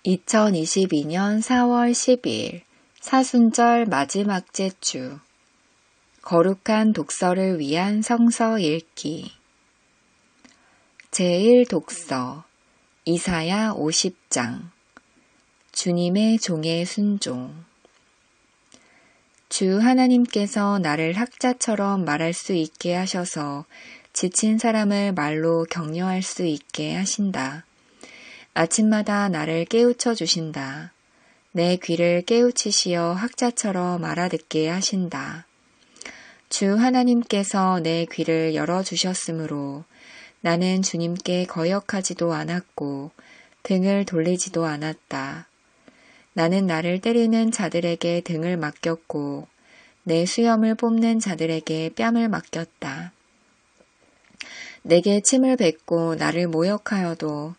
2022년 4월 10일 사순절 마지막째 주 거룩한 독서를 위한 성서 읽기 제1독서 이사야 50장 주님의 종의 순종 주 하나님께서 나를 학자처럼 말할 수 있게 하셔서 지친 사람을 말로 격려할 수 있게 하신다. 아침마다 나를 깨우쳐 주신다. 내 귀를 깨우치시어 학자처럼 알아듣게 하신다. 주 하나님께서 내 귀를 열어주셨으므로 나는 주님께 거역하지도 않았고 등을 돌리지도 않았다. 나는 나를 때리는 자들에게 등을 맡겼고 내 수염을 뽑는 자들에게 뺨을 맡겼다. 내게 침을 뱉고 나를 모욕하여도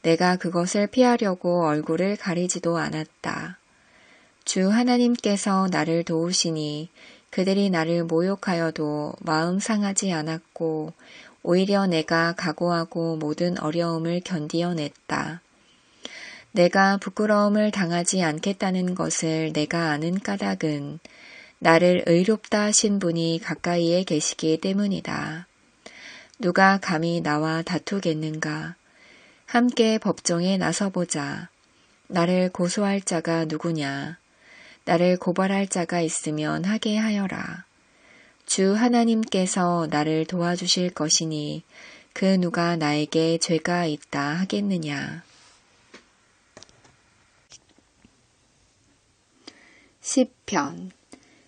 내가 그것을 피하려고 얼굴을 가리지도 않았다. 주 하나님께서 나를 도우시니 그들이 나를 모욕하여도 마음 상하지 않았고 오히려 내가 각오하고 모든 어려움을 견디어냈다. 내가 부끄러움을 당하지 않겠다는 것을 내가 아는 까닭은 나를 의롭다 하신 분이 가까이에 계시기 때문이다. 누가 감히 나와 다투겠는가? 함께 법정에 나서보자. 나를 고소할 자가 누구냐? 나를 고발할 자가 있으면 하게 하여라. 주 하나님께서 나를 도와주실 것이니 그 누가 나에게 죄가 있다 하겠느냐? 시편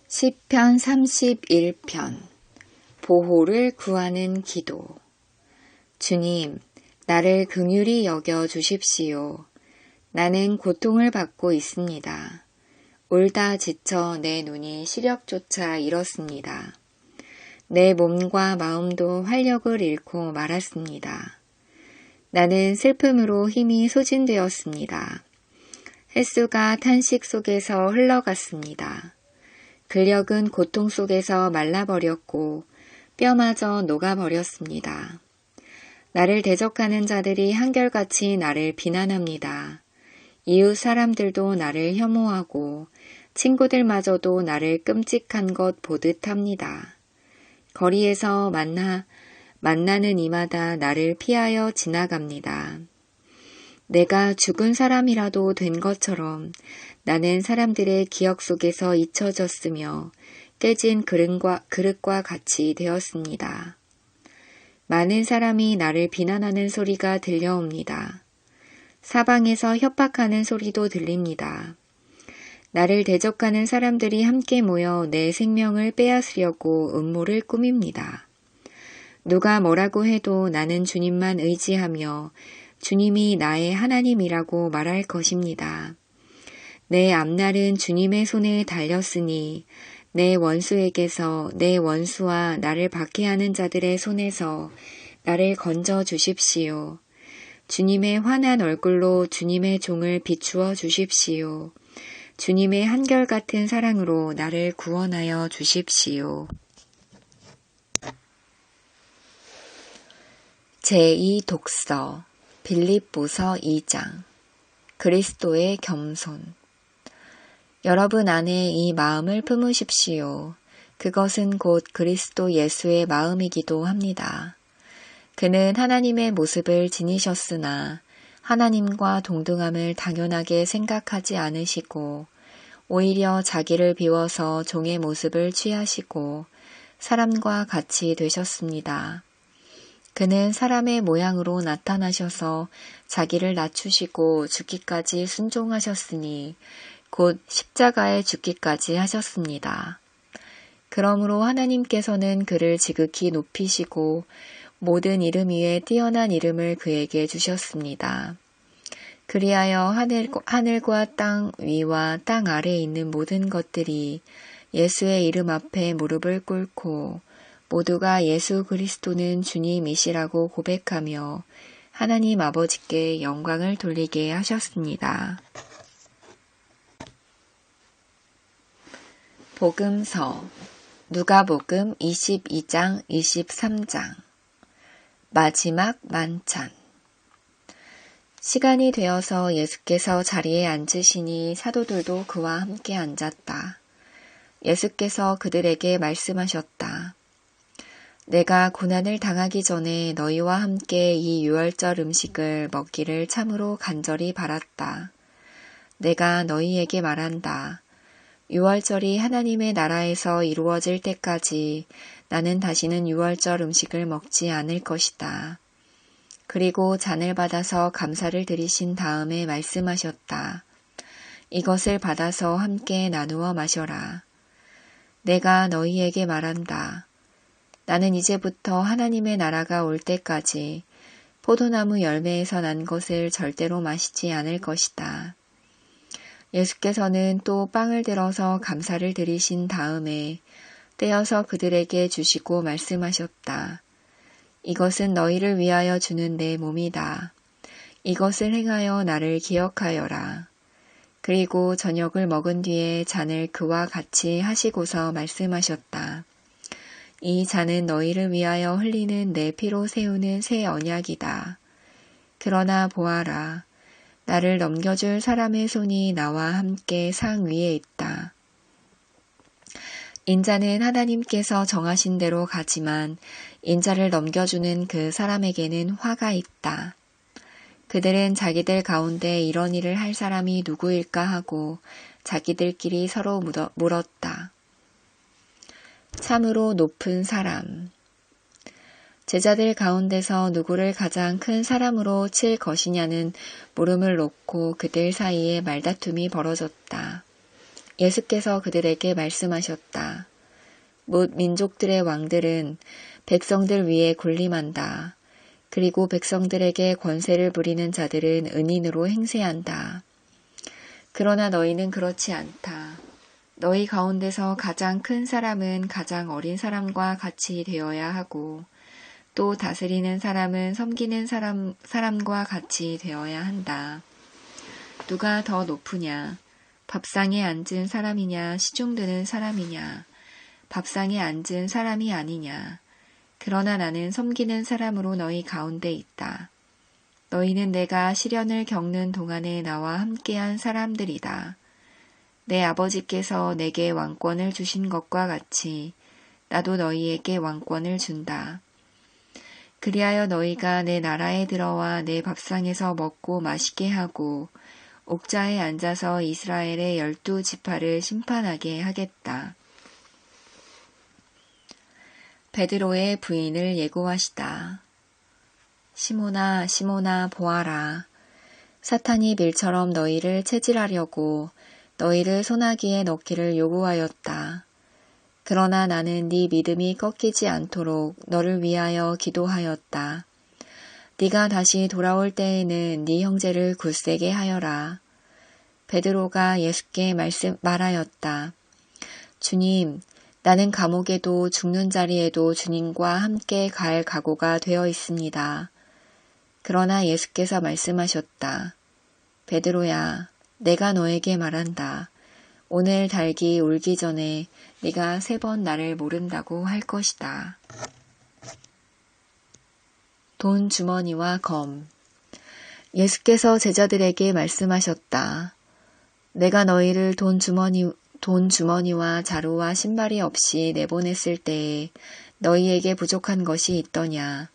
31편 보호를 구하는 기도 주님, 나를 긍휼히 여겨 주십시오. 나는 고통을 받고 있습니다. 울다 지쳐 내 눈이 시력조차 잃었습니다. 내 몸과 마음도 활력을 잃고 말았습니다. 나는 슬픔으로 힘이 소진되었습니다. 햇수가 탄식 속에서 흘러갔습니다. 근력은 고통 속에서 말라버렸고 뼈마저 녹아버렸습니다. 나를 대적하는 자들이 한결같이 나를 비난합니다. 이웃 사람들도 나를 혐오하고 친구들마저도 나를 끔찍한 것 보듯 합니다. 거리에서 만나는 이마다 나를 피하여 지나갑니다. 내가 죽은 사람이라도 된 것처럼 나는 사람들의 기억 속에서 잊혀졌으며 깨진 그릇과 같이 되었습니다. 많은 사람이 나를 비난하는 소리가 들려옵니다. 사방에서 협박하는 소리도 들립니다. 나를 대적하는 사람들이 함께 모여 내 생명을 빼앗으려고 음모를 꾸밉니다. 누가 뭐라고 해도 나는 주님만 의지하며 주님이 나의 하나님이라고 말할 것입니다. 내 앞날은 주님의 손에 달렸으니 내 원수에게서 내 원수와 나를 박해하는 자들의 손에서 나를 건져 주십시오. 주님의 환한 얼굴로 주님의 종을 비추어 주십시오. 주님의 한결같은 사랑으로 나를 구원하여 주십시오. 제2독서 빌립보서 2장 그리스도의 겸손 여러분 안에 이 마음을 품으십시오. 그것은 곧 그리스도 예수의 마음이기도 합니다. 그는 하나님의 모습을 지니셨으나 하나님과 동등함을 당연하게 생각하지 않으시고 오히려 자기를 비워서 종의 모습을 취하시고 사람과 같이 되셨습니다. 그는 사람의 모양으로 나타나셔서 자기를 낮추시고 죽기까지 순종하셨으니 곧 십자가에 죽기까지 하셨습니다. 그러므로 하나님께서는 그를 지극히 높이시고 모든 이름 위에 뛰어난 이름을 그에게 주셨습니다. 그리하여 하늘과 땅 위와 땅 아래에 있는 모든 것들이 예수의 이름 앞에 무릎을 꿇고 모두가 예수 그리스도는 주님이시라고 고백하며 하나님 아버지께 영광을 돌리게 하셨습니다. 복음서 누가복음 22장 23장 마지막 만찬 시간이 되어서 예수께서 자리에 앉으시니 사도들도 그와 함께 앉았다. 예수께서 그들에게 말씀하셨다. 내가 고난을 당하기 전에 너희와 함께 이 유월절 음식을 먹기를 참으로 간절히 바랐다. 내가 너희에게 말한다. 유월절이 하나님의 나라에서 이루어질 때까지 나는 다시는 유월절 음식을 먹지 않을 것이다. 그리고 잔을 받아서 감사를 드리신 다음에 말씀하셨다. 이것을 받아서 함께 나누어 마셔라. 내가 너희에게 말한다. 나는 이제부터 하나님의 나라가 올 때까지 포도나무 열매에서 난 것을 절대로 마시지 않을 것이다. 예수께서는 또 빵을 들어서 감사를 드리신 다음에 떼어서 그들에게 주시고 말씀하셨다. 이것은 너희를 위하여 주는 내 몸이다. 이것을 행하여 나를 기억하여라. 그리고 저녁을 먹은 뒤에 잔을 그와 같이 하시고서 말씀하셨다. 이 잔은 너희를 위하여 흘리는 내 피로 세우는 새 언약이다. 그러나 보아라. 나를 넘겨줄 사람의 손이 나와 함께 상 위에 있다. 인자는 하나님께서 정하신 대로 가지만 인자를 넘겨주는 그 사람에게는 화가 있다. 그들은 자기들 가운데 이런 일을 할 사람이 누구일까 하고 자기들끼리 서로 물었다. 참으로 높은 사람. 제자들 가운데서 누구를 가장 큰 사람으로 칠 것이냐는 물음을 놓고 그들 사이에 말다툼이 벌어졌다. 예수께서 그들에게 말씀하셨다. 뭇 민족들의 왕들은 백성들 위에 군림한다. 그리고 백성들에게 권세를 부리는 자들은 은인으로 행세한다. 그러나 너희는 그렇지 않다. 너희 가운데서 가장 큰 사람은 가장 어린 사람과 같이 되어야 하고 또 다스리는 사람은 섬기는 사람과 같이 되어야 한다. 누가 더 높으냐? 밥상에 앉은 사람이냐 시중 드는 사람이냐 밥상에 앉은 사람이 아니냐. 그러나 나는 섬기는 사람으로 너희 가운데 있다. 너희는 내가 시련을 겪는 동안에 나와 함께한 사람들이다. 내 아버지께서 내게 왕권을 주신 것과 같이 나도 너희에게 왕권을 준다. 그리하여 너희가 내 나라에 들어와 내 밥상에서 먹고 마시게 하고 옥자에 앉아서 이스라엘의 12지파를 심판하게 하겠다. 베드로의 부인을 예고하시다. 시몬아, 시몬아, 보아라. 사탄이 밀처럼 너희를 체질하려고 너희를 소나기에 넣기를 요구하였다. 그러나 나는 네 믿음이 꺾이지 않도록 너를 위하여 기도하였다. 네가 다시 돌아올 때에는 네 형제를 굳세게 하여라. 베드로가 예수께 말하였다. 주님, 나는 감옥에도 죽는 자리에도 주님과 함께 갈 각오가 되어 있습니다. 그러나 예수께서 말씀하셨다. 베드로야, 내가 너에게 말한다. 오늘 닭이 울기 전에 네가 3번 나를 모른다고 할 것이다. 돈 주머니와 검. 예수께서 제자들에게 말씀하셨다. 내가 너희를 돈 주머니와 자루와 신발이 없이 내보냈을 때에 너희에게 부족한 것이 있더냐.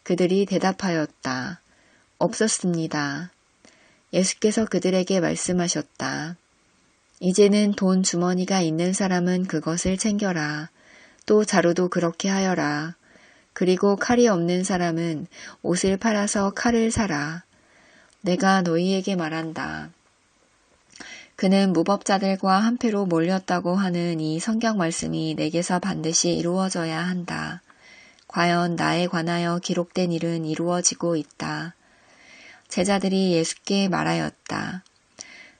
그들이 대답하였다. 없었습니다. 예수께서 그들에게 말씀하셨다. 이제는 돈 주머니가 있는 사람은 그것을 챙겨라. 또 자루도 그렇게 하여라. 그리고 칼이 없는 사람은 옷을 팔아서 칼을 사라. 내가 너희에게 말한다. 그는 무법자들과 한패로 몰렸다고 하는 이 성경 말씀이 내게서 반드시 이루어져야 한다. 과연 나에 관하여 기록된 일은 이루어지고 있다. 제자들이 예수께 말하였다.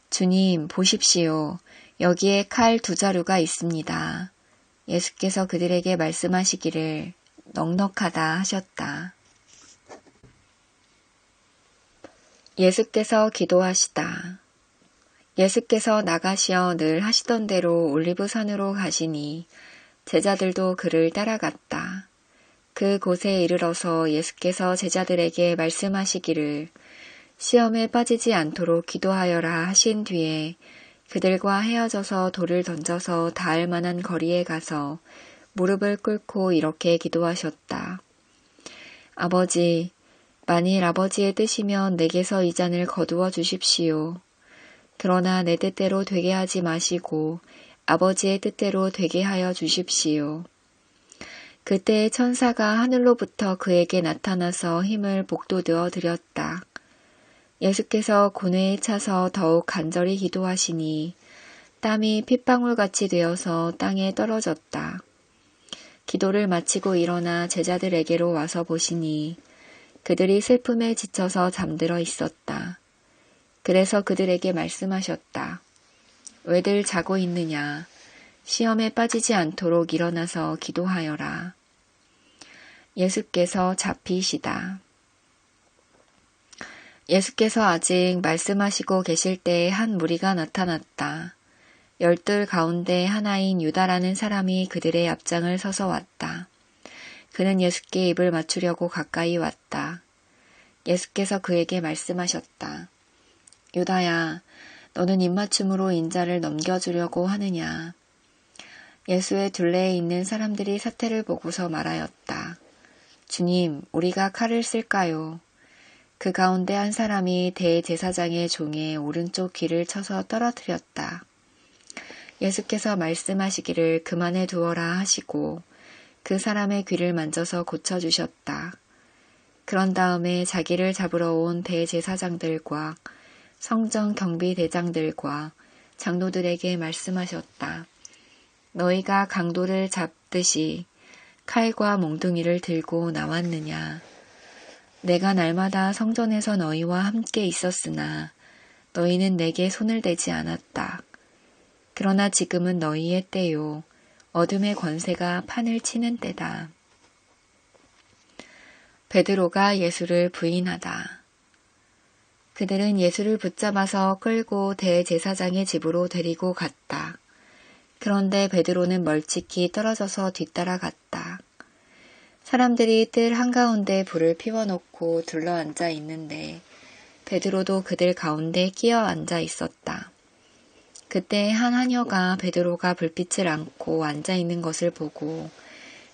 주님, 보십시오. 여기에 칼 2자루가 있습니다. 예수께서 그들에게 말씀하시기를 넉넉하다 하셨다. 예수께서 기도하시다. 예수께서 나가시어 늘 하시던 대로 올리브산으로 가시니 제자들도 그를 따라갔다. 그 곳에 이르러서 예수께서 제자들에게 말씀하시기를 시험에 빠지지 않도록 기도하여라 하신 뒤에 그들과 헤어져서 돌을 던져서 닿을 만한 거리에 가서 무릎을 꿇고 이렇게 기도하셨다. 아버지, 만일 아버지의 뜻이면 내게서 이 잔을 거두어 주십시오. 그러나 내 뜻대로 되게 하지 마시고 아버지의 뜻대로 되게 하여 주십시오. 그때 천사가 하늘로부터 그에게 나타나서 힘을 복돋워 드렸다. 예수께서 고뇌에 차서 더욱 간절히 기도하시니 땀이 핏방울같이 되어서 땅에 떨어졌다. 기도를 마치고 일어나 제자들에게로 와서 보시니 그들이 슬픔에 지쳐서 잠들어 있었다. 그래서 그들에게 말씀하셨다. 왜들 자고 있느냐? 시험에 빠지지 않도록 일어나서 기도하여라. 예수께서 잡히시다. 예수께서 아직 말씀하시고 계실 때에 한 무리가 나타났다. 12 가운데 하나인 유다라는 사람이 그들의 앞장을 서서 왔다. 그는 예수께 입을 맞추려고 가까이 왔다. 예수께서 그에게 말씀하셨다. 유다야, 너는 입맞춤으로 인자를 넘겨주려고 하느냐? 예수의 둘레에 있는 사람들이 사태를 보고서 말하였다. 주님, 우리가 칼을 쓸까요? 그 가운데 한 사람이 대제사장의 종의 오른쪽 귀를 쳐서 떨어뜨렸다. 예수께서 말씀하시기를 그만해 두어라 하시고 그 사람의 귀를 만져서 고쳐주셨다. 그런 다음에 자기를 잡으러 온 대제사장들과 성전 경비대장들과 장로들에게 말씀하셨다. 너희가 강도를 잡듯이 칼과 몽둥이를 들고 나왔느냐? 내가 날마다 성전에서 너희와 함께 있었으나 너희는 내게 손을 대지 않았다. 그러나 지금은 너희의 때요. 어둠의 권세가 판을 치는 때다. 베드로가 예수를 부인하다. 그들은 예수를 붙잡아서 끌고 대제사장의 집으로 데리고 갔다. 그런데 베드로는 멀찍이 떨어져서 뒤따라갔다. 사람들이 뜰 한가운데 불을 피워놓고 둘러앉아 있는데 베드로도 그들 가운데 끼어 앉아 있었다. 그때 한 하녀가 베드로가 불빛을 안고 앉아 있는 것을 보고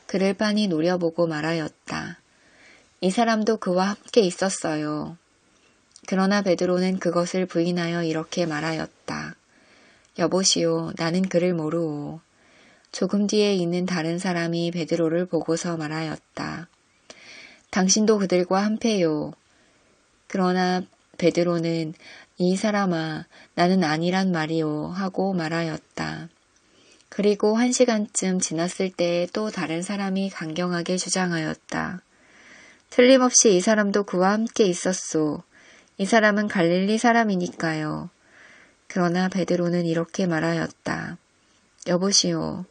그를 빤히 노려보고 말하였다. 이 사람도 그와 함께 있었어요. 그러나 베드로는 그것을 부인하여 이렇게 말하였다. 여보시오, 나는 그를 모르오. 조금 뒤에 있는 다른 사람이 베드로를 보고서 말하였다. 당신도 그들과 함께요. 그러나 베드로는 이 사람아, 나는 아니란 말이오 하고 말하였다. 그리고 1시간쯤 지났을 때에 또 다른 사람이 강경하게 주장하였다. 틀림없이 이 사람도 그와 함께 있었소. 이 사람은 갈릴리 사람이니까요. 그러나 베드로는 이렇게 말하였다. 여보시오,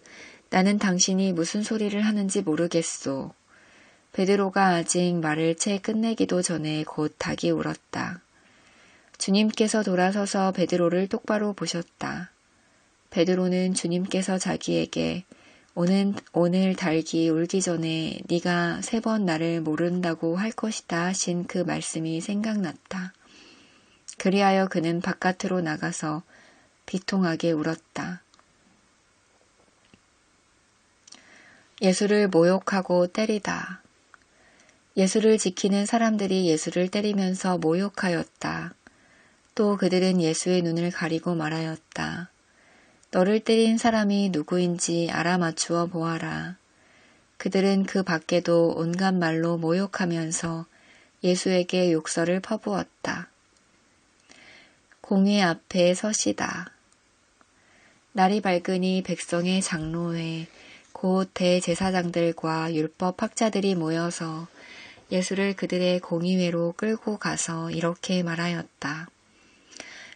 나는 당신이 무슨 소리를 하는지 모르겠소. 베드로가 아직 말을 채 끝내기도 전에 곧 닭이 울었다. 주님께서 돌아서서 베드로를 똑바로 보셨다. 베드로는 주님께서 자기에게 오늘 닭이 울기 전에 네가 3번 나를 모른다고 할 것이다 하신 그 말씀이 생각났다. 그리하여 그는 바깥으로 나가서 비통하게 울었다. 예수를 모욕하고 때리다. 예수를 지키는 사람들이 예수를 때리면서 모욕하였다. 또 그들은 예수의 눈을 가리고 말하였다. 너를 때린 사람이 누구인지 알아맞추어 보아라. 그들은 그 밖에도 온갖 말로 모욕하면서 예수에게 욕설을 퍼부었다. 공회 앞에 서시다. 날이 밝으니 백성의 장로회, 곧 대제사장들과 율법학자들이 모여서 예수를 그들의 공의회로 끌고 가서 이렇게 말하였다.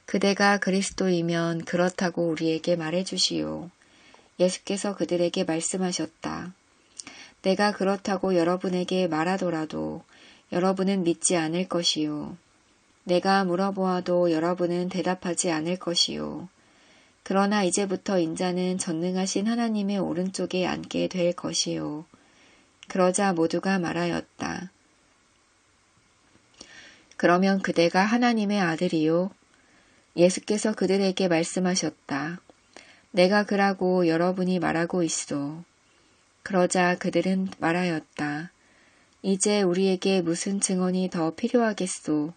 그대가 그리스도이면 그렇다고 우리에게 말해주시오. 예수께서 그들에게 말씀하셨다. 내가 그렇다고 여러분에게 말하더라도 여러분은 믿지 않을 것이요. 내가 물어보아도 여러분은 대답하지 않을 것이요. 그러나 이제부터 인자는 전능하신 하나님의 오른쪽에 앉게 될 것이요. 그러자 모두가 말하였다. 그러면 그대가 하나님의 아들이요? 예수께서 그들에게 말씀하셨다. 내가 그라고 여러분이 말하고 있소. 그러자 그들은 말하였다. 이제 우리에게 무슨 증언이 더 필요하겠소.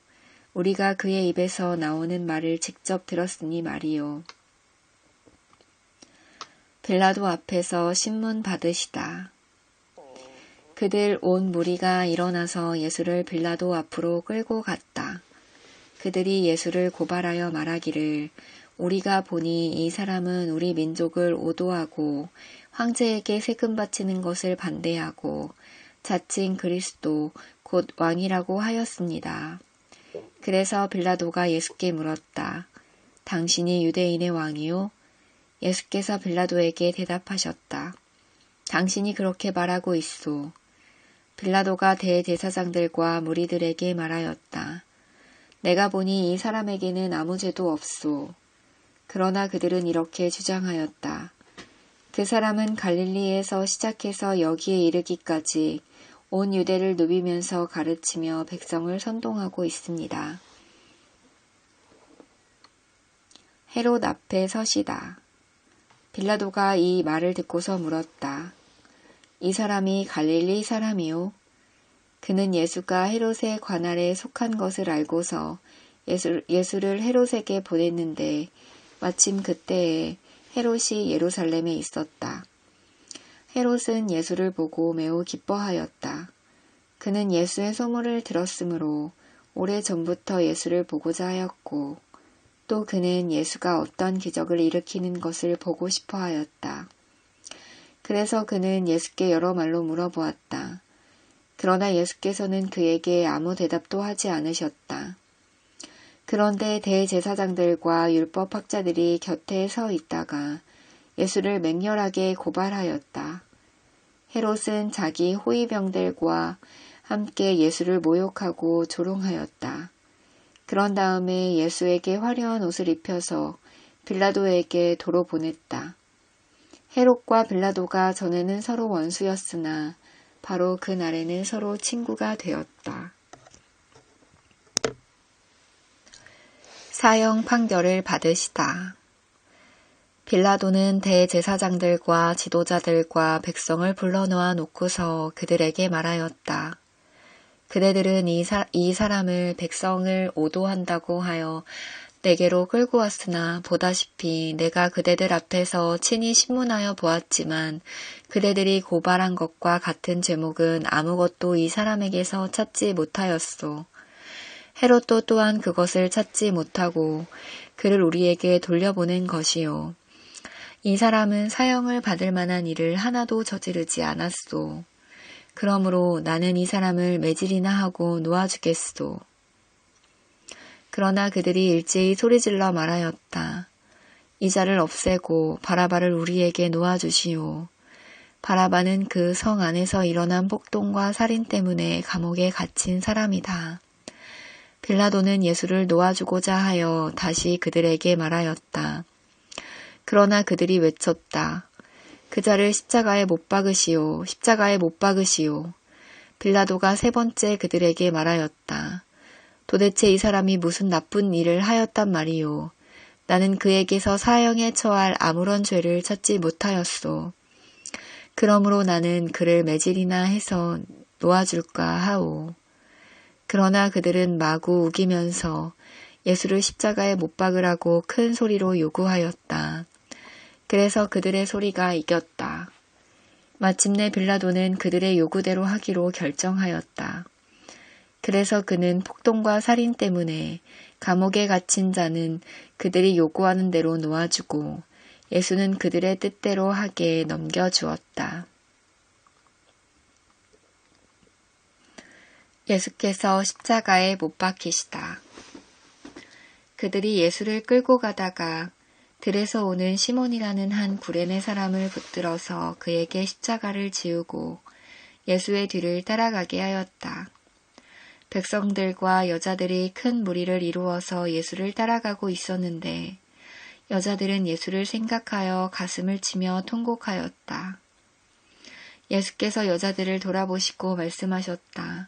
우리가 그의 입에서 나오는 말을 직접 들었으니 말이요. 빌라도 앞에서 신문 받으시다. 그들 온 무리가 일어나서 예수를 빌라도 앞으로 끌고 갔다. 그들이 예수를 고발하여 말하기를 우리가 보니 이 사람은 우리 민족을 오도하고 황제에게 세금 바치는 것을 반대하고 자칭 그리스도 곧 왕이라고 하였습니다. 그래서 빌라도가 예수께 물었다. 당신이 유대인의 왕이요? 예수께서 빌라도에게 대답하셨다. 당신이 그렇게 말하고 있소. 빌라도가 대제사장들과 무리들에게 말하였다. 내가 보니 이 사람에게는 아무 죄도 없소. 그러나 그들은 이렇게 주장하였다. 그 사람은 갈릴리에서 시작해서 여기에 이르기까지 온 유대를 누비면서 가르치며 백성을 선동하고 있습니다. 헤롯 앞에 서시다. 빌라도가 이 말을 듣고서 물었다. 이 사람이 갈릴리 사람이요? 그는 예수가 헤롯의 관할에 속한 것을 알고서 예수를 헤롯에게 보냈는데 마침 그때에 헤롯이 예루살렘에 있었다. 헤롯은 예수를 보고 매우 기뻐하였다. 그는 예수의 소문을 들었으므로 오래전부터 예수를 보고자 하였고 또 그는 예수가 어떤 기적을 일으키는 것을 보고 싶어 하였다. 그래서 그는 예수께 여러 말로 물어보았다. 그러나 예수께서는 그에게 아무 대답도 하지 않으셨다. 그런데 대제사장들과 율법학자들이 곁에 서 있다가 예수를 맹렬하게 고발하였다. 헤롯은 자기 호위병들과 함께 예수를 모욕하고 조롱하였다. 그런 다음에 예수에게 화려한 옷을 입혀서 빌라도에게 도로 보냈다. 헤롯과 빌라도가 전에는 서로 원수였으나 바로 그날에는 서로 친구가 되었다. 사형 판결을 받으시다. 빌라도는 대제사장들과 지도자들과 백성을 불러놓아 놓고서 그들에게 말하였다. 그대들은 이 사람을 백성을 오도한다고 하여 내게로 끌고 왔으나 보다시피 내가 그대들 앞에서 친히 신문하여 보았지만 그대들이 고발한 것과 같은 제목은 아무것도 이 사람에게서 찾지 못하였소. 헤롯도 또한 그것을 찾지 못하고 그를 우리에게 돌려보낸 것이요. 이 사람은 사형을 받을 만한 일을 하나도 저지르지 않았소. 그러므로 나는 이 사람을 매질이나 하고 놓아주겠소. 그러나 그들이 일제히 소리질러 말하였다. 이 자를 없애고 바라바를 우리에게 놓아주시오. 바라바는 그 성 안에서 일어난 폭동과 살인 때문에 감옥에 갇힌 사람이다. 빌라도는 예수를 놓아주고자 하여 다시 그들에게 말하였다. 그러나 그들이 외쳤다. 그 자를 십자가에 못 박으시오. 십자가에 못 박으시오. 빌라도가 세 번째 그들에게 말하였다. 도대체 이 사람이 무슨 나쁜 일을 하였단 말이오. 나는 그에게서 사형에 처할 아무런 죄를 찾지 못하였소. 그러므로 나는 그를 매질이나 해서 놓아줄까 하오. 그러나 그들은 마구 우기면서 예수를 십자가에 못 박으라고 큰 소리로 요구하였다. 그래서 그들의 소리가 이겼다. 마침내 빌라도는 그들의 요구대로 하기로 결정하였다. 그래서 그는 폭동과 살인 때문에 감옥에 갇힌 자는 그들이 요구하는 대로 놓아주고 예수는 그들의 뜻대로 하게 넘겨주었다. 예수께서 십자가에 못 박히시다. 그들이 예수를 끌고 가다가 들에서 오는 시몬이라는 한 구레네 사람을 붙들어서 그에게 십자가를 지우고 예수의 뒤를 따라가게 하였다. 백성들과 여자들이 큰 무리를 이루어서 예수를 따라가고 있었는데 여자들은 예수를 생각하여 가슴을 치며 통곡하였다. 예수께서 여자들을 돌아보시고 말씀하셨다.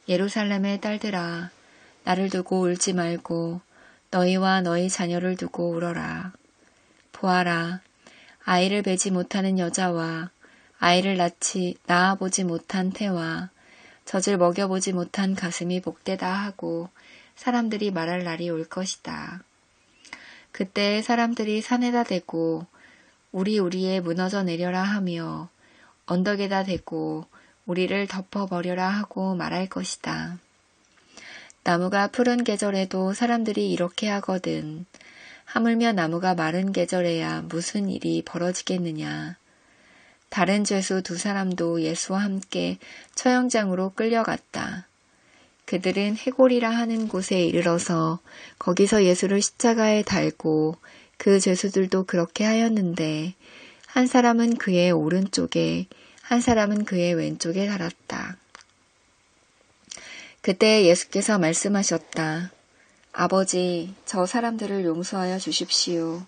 예루살렘의 딸들아, 나를 두고 울지 말고 너희와 너희 자녀를 두고 울어라. 보아라, 아이를 베지 못하는 여자와 아이를 낳아보지 못한 태와 젖을 먹여보지 못한 가슴이 복되다 하고 사람들이 말할 날이 올 것이다. 그때 사람들이 산에다 대고 우리에 무너져 내려라 하며 언덕에다 대고 우리를 덮어버려라 하고 말할 것이다. 나무가 푸른 계절에도 사람들이 이렇게 하거든. 하물며 나무가 마른 계절에야 무슨 일이 벌어지겠느냐. 다른 죄수 두 사람도 예수와 함께 처형장으로 끌려갔다. 그들은 해골이라 하는 곳에 이르러서 거기서 예수를 십자가에 달고 그 죄수들도 그렇게 하였는데 한 사람은 그의 오른쪽에 한 사람은 그의 왼쪽에 달았다. 그때 예수께서 말씀하셨다. 아버지, 저 사람들을 용서하여 주십시오.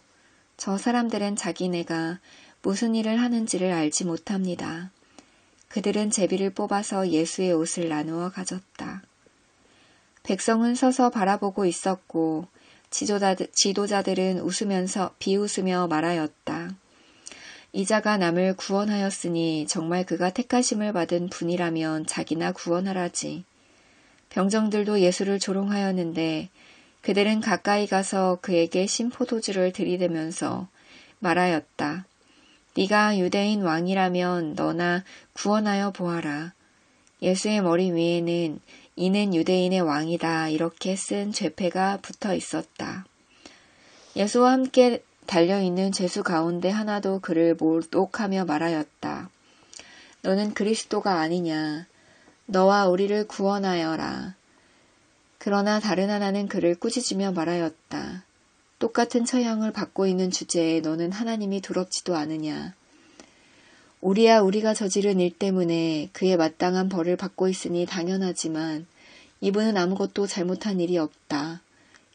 저 사람들은 자기네가 무슨 일을 하는지를 알지 못합니다. 그들은 제비를 뽑아서 예수의 옷을 나누어 가졌다. 백성은 서서 바라보고 있었고 지도자들은 비웃으며 말하였다. 이자가 남을 구원하였으니 정말 그가 택하심을 받은 분이라면 자기나 구원하라지. 병정들도 예수를 조롱하였는데 그들은 가까이 가서 그에게 신포도주를 들이대면서 말하였다. 네가 유대인 왕이라면 너나 구원하여 보아라. 예수의 머리 위에는 이는 유대인의 왕이다 이렇게 쓴 죄패가 붙어 있었다. 예수와 함께 달려있는 죄수 가운데 하나도 그를 모독하며 말하였다. 너는 그리스도가 아니냐. 너와 우리를 구원하여라. 그러나 다른 하나는 그를 꾸짖으며 말하였다. 똑같은 처형을 받고 있는 주제에 너는 하나님이 두렵지도 않으냐. 우리가 저지른 일 때문에 그에 마땅한 벌을 받고 있으니 당연하지만 이분은 아무것도 잘못한 일이 없다.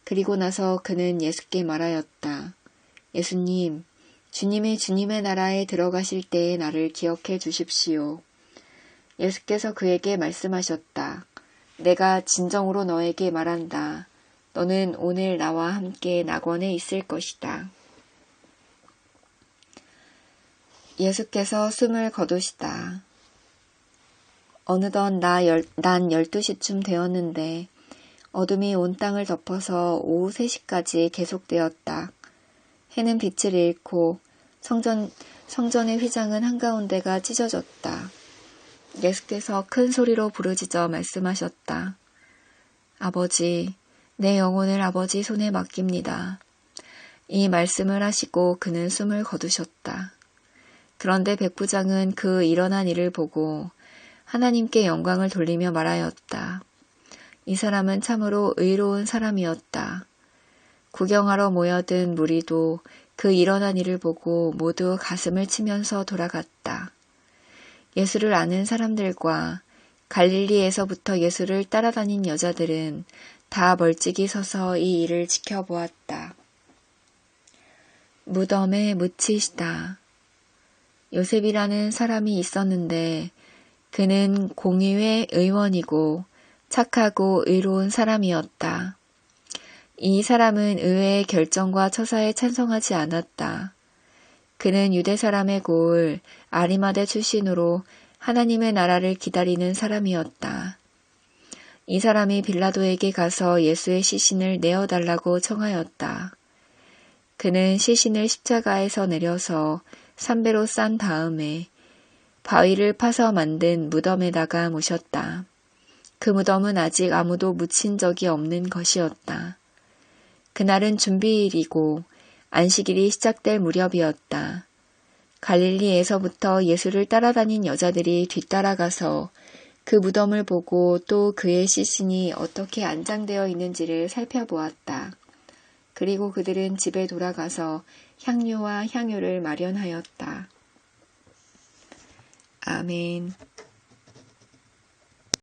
그리고 나서 그는 예수께 말하였다. 예수님, 주님의 나라에 들어가실 때에 나를 기억해 주십시오. 예수께서 그에게 말씀하셨다. 내가 진정으로 너에게 말한다. 너는 오늘 나와 함께 낙원에 있을 것이다. 예수께서 숨을 거두시다. 어느덧 난 12시쯤 되었는데 어둠이 온 땅을 덮어서 오후 3시까지 계속되었다. 해는 빛을 잃고 성전의 휘장은 한가운데가 찢어졌다. 예수께서 큰 소리로 부르짖어 말씀하셨다. 아버지, 내 영혼을 아버지 손에 맡깁니다. 이 말씀을 하시고 그는 숨을 거두셨다. 그런데 백부장은 그 일어난 일을 보고 하나님께 영광을 돌리며 말하였다. 이 사람은 참으로 의로운 사람이었다. 구경하러 모여든 무리도 그 일어난 일을 보고 모두 가슴을 치면서 돌아갔다. 예수를 아는 사람들과 갈릴리에서부터 예수를 따라다닌 여자들은 다 멀찍이 서서 이 일을 지켜보았다. 무덤에 묻히시다. 요셉이라는 사람이 있었는데 그는 공의회 의원이고 착하고 의로운 사람이었다. 이 사람은 의회의 결정과 처사에 찬성하지 않았다. 그는 유대 사람의 고을 아리마대 출신으로 하나님의 나라를 기다리는 사람이었다. 이 사람이 빌라도에게 가서 예수의 시신을 내어달라고 청하였다. 그는 시신을 십자가에서 내려서 삼배로 싼 다음에 바위를 파서 만든 무덤에다가 모셨다. 그 무덤은 아직 아무도 묻힌 적이 없는 것이었다. 그날은 준비일이고 안식일이 시작될 무렵이었다. 갈릴리에서부터 예수를 따라다닌 여자들이 뒤따라가서 그 무덤을 보고 또 그의 시신이 어떻게 안장되어 있는지를 살펴보았다. 그리고 그들은 집에 돌아가서 향료와 향유를 마련하였다. 아멘.